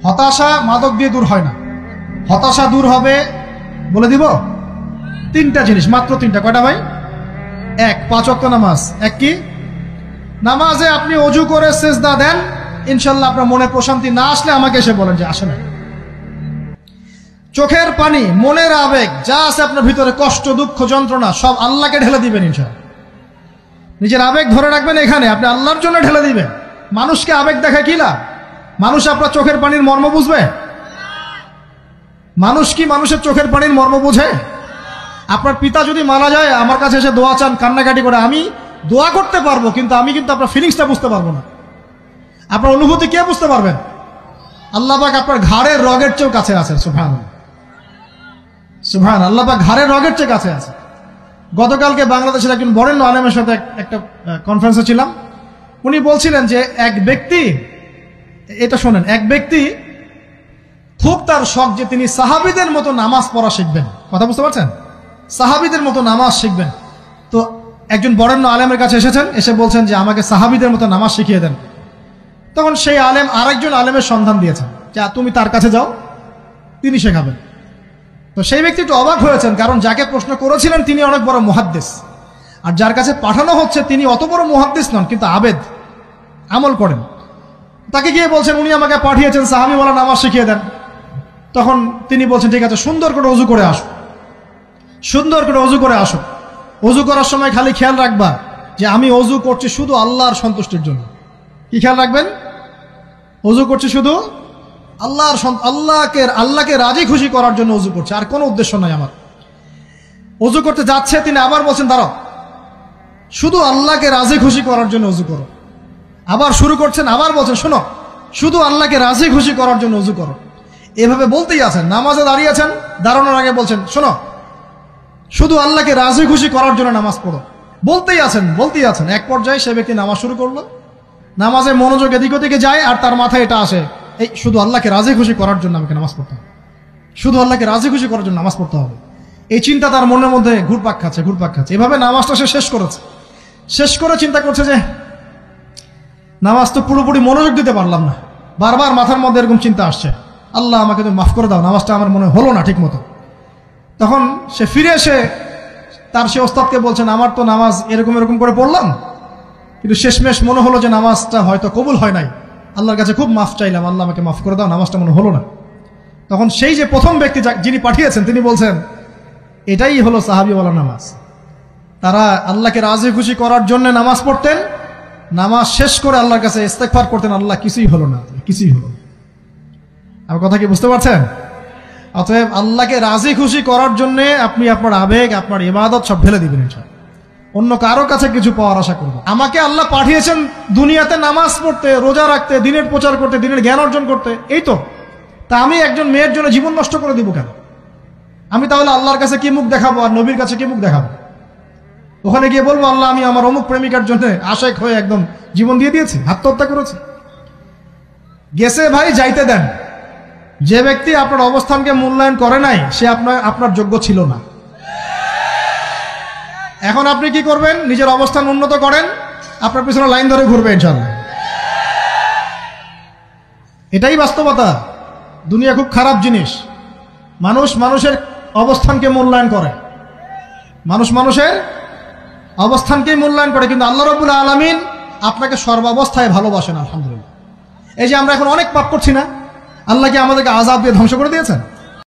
হতাশা মাদক দিয়ে দূর হয় না। হতাশা দূর হবে, বলে দিব, তিনটা জিনিস, মাত্র তিনটা। কয়টা ভাই? এক, 5 ওয়াক্ত নামাজ। এক কি? নামাজে আপনি অজু করে সেজদা দেন, ইনশাল্লাহ আপনার মনে প্রশান্তি না আসলে আমাকে এসে বলেন যে আসে না। চোখের পানি, মনের আবেগ যা আছে আপনার ভিতরে, কষ্ট, দুঃখ, যন্ত্রণা, সব আল্লাহকে ঢেলে দিবেন ইনশাল্লাহ। নিজের আবেগ ধরে রাখবেন এখানে, আপনি আল্লাহর জন্য ঢেলে দিবেন। মানুষকে আবেগ দেখা কি লাভ? মানুষ আপনার চোখের পানির মর্ম বুঝবে? মানুষ কি মানুষের চোখের পানির মর্ম বুঝে? আপনার পিতা যদি মারা যায়, আমার কাছে এসে দোয়া চান কান্নাকাটি করে, আমি দোয়া করতে পারবো, কিন্তু আমি কিন্তু আপনার ফিলিংসটা বুঝতে পারবো না। আপনার অনুভূতি কে বুঝতে পারবেন? আল্লাহ পাক আপনার ঘাড়ের রগের চেয়েও কাছে আছেন। সুবহানাল্লাহ, সুবহানাল্লাহ। আল্লাহ পাক ঘাড়ের রগের চেয়ে কাছে আছে। গতকালকে বাংলাদেশের একজন বরেণ্য আলেমের সাথে একটা কনফারেন্সে ছিলাম। উনি বলছিলেন যে এক ব্যক্তি, এটা শোনেন, এক ব্যক্তি খুব তার শখ যে তিনি সাহাবীদের মতো নামাজ পড়া শিখবেন। কথা বুঝতে পারছেন? সাহাবীদের মতো নামাজ শিখবেন। তো একজন বরেণ্য আলেমের কাছে এসেছেন, এসে বলছেন যে আমাকে সাহাবীদের মতো নামাজ শিখিয়ে দেন। তখন সেই আলেম আরেকজন আলেমের সন্ধান দিয়েছেন, যে তুমি তার কাছে যাও, তিনি শেখাবেন। তো সেই ব্যক্তি একটু অবাক হয়েছেন, কারণ যাকে প্রশ্ন করেছিলেন তিনি অনেক বড় মুহাদ্দিস, আর যার কাছে পাঠানো হচ্ছে তিনি অত বড় মুহাদ্দিস নন, কিন্তু আবেদ, আমল করেন। তাকে গিয়ে বলছেন উনি আমাকে পাঠিয়েছেন সাহাবী বলা নামাজ শিখিয়ে দেন। তখন তিনি বলছেন ঠিক আছে, সুন্দর করে ওযু করে আসো, সুন্দর করে ওযু করে আসো। ওযু করার সময় খালি খেয়াল রাখবা যে আমি ওযু করছি শুধু আল্লাহর সন্তুষ্টির জন্য। কি খেয়াল রাখবেন? ওযু করছি শুধু আল্লাহকে রাজি খুশি করার জন্য ওযু করছে, আর কোনো উদ্দেশ্য নাই আমার। ওযু করতে যাচ্ছে, তিনি আবার বলছেন দাঁড়াও, শুধু আল্লাহকে রাজি খুশি করার জন্য ওযু করো। আবার শুরু করছেন, আবার বলছেন শোনো, শুধু আল্লাহকে রাজি খুশি করার জন্য ওযু করো। এভাবে বলতেই আছেন, নামাজে দাঁড়িয়েছেন, দাঁড়ানোর আগে বলছেন শোনো, শুধু আল্লাহকে রাজি খুশি করার জন্য নামাজ পড়ো। বলতেই আছেন। এক পর্যায়ে সে ব্যক্তি নামাজ শুরু করলো, নামাজে মনোযোগ এদিক ওদিকে যায়, আর তার মাথায় এটা আসে, এই শুধু আল্লাহকে রাজি খুশি করার জন্য আমাকে নামাজ পড়তে হবে, শুধু আল্লাহকে রাজি খুশি করার জন্য নামাজ পড়তে হবে। এই চিন্তা তার মনের মধ্যে ঘুরপাক খাচ্ছে। এভাবে নামাজটা সে শেষ করেছে। শেষ করে চিন্তা করছে যে নামাজ তো পুরোপুরি মনোযোগ দিতে পারলাম না, বারবার মাথার মধ্যে এরকম চিন্তা আসছে, আল্লাহ আমাকে তুমি মাফ করে দাও, নামাজটা আমার মনে হলো না ঠিক মতো। তখন সে ফিরে এসে তার সে ওস্তাদকে বলছেন আমার তো নামাজ এরকম করে পড়লাম, কিন্তু শেষমেশ মনে হলো যে নামাজটা হয়তো কবুল হয় নাই, আল্লাহর কাছে খুব মাফ চাইলাম, আল্লাহ আমাকে মাফ করে দাও, নামাজটা মনে হলো না। তখন সেই যে প্রথম ব্যক্তি যিনি পাঠিয়েছেন তিনি বলছেন এটাই হলো সাহাবীওয়ালা নামাজ। তারা আল্লাহকে রাজি খুশি করার জন্য নামাজ পড়তেন, নামাজ শেষ করে আল্লাহর কাছে ইস্তেগফার করতেন, আল্লাহ কিছুই হলো না, কিছুই হলো না। আমার কথা কি বুঝতে পারছেন? অতএব আল্লাহকে রাজি খুশি করার জন্য আপনি আপনার আবেগ, আপনার ইবাদত সব ঢেলে দিবেন ইনশাআল্লাহ। অন্য কারো কাছে কিছু পাওয়ার আশা করবেন। আমাকে আল্লাহ পাঠিয়েছেন দুনিয়াতে নামাজ পড়তে, রোজা রাখতে, দিনের প্রচার করতে, দিনের জ্ঞান অর্জন করতে, এই তো। তা আমি একজন মেয়ের জন্য জীবন নষ্ট করে দিব কেন? আমি তাহলে আল্লাহর কাছে কি মুখ দেখাবো, আর নবীর কাছে কি মুখ দেখাবো? ওখানে গিয়ে বলবো আল্লাহ আমি আমার অমুক প্রেমিকার জন্য আশেক হয়ে একদম জীবন দিয়ে দিয়েছি, আত্মহত্যা করেছি। গেছে ভাই, যাইতে দেন। যে ব্যক্তি আপনার অবস্থানকে মূল্যায়ন করে নাই সে আপনার যোগ্য ছিল না। এখন আপনি কি করবেন? নিজের অবস্থান উন্নত করেন, আপনার পিছনে লাইন ধরে ঘুরবে ইনশাআল্লাহ। এটাই বাস্তবতা। দুনিয়া খুব খারাপ জিনিস। মানুষের অবস্থানকে মূল্যায়ন করে, মানুষের অবস্থানকে মূল্যায়ন করে, কিন্তু আল্লাহ রাব্বুল আলামিন আপনাকে সর্বাবস্থায় ভালোবাসেন। আলহামদুলিল্লাহ। এই যে আমরা এখন অনেক পাপ করছি না, আল্লাহ কি আমাদেরকে আযাব দিয়ে ধ্বংস করে দিয়েছেন?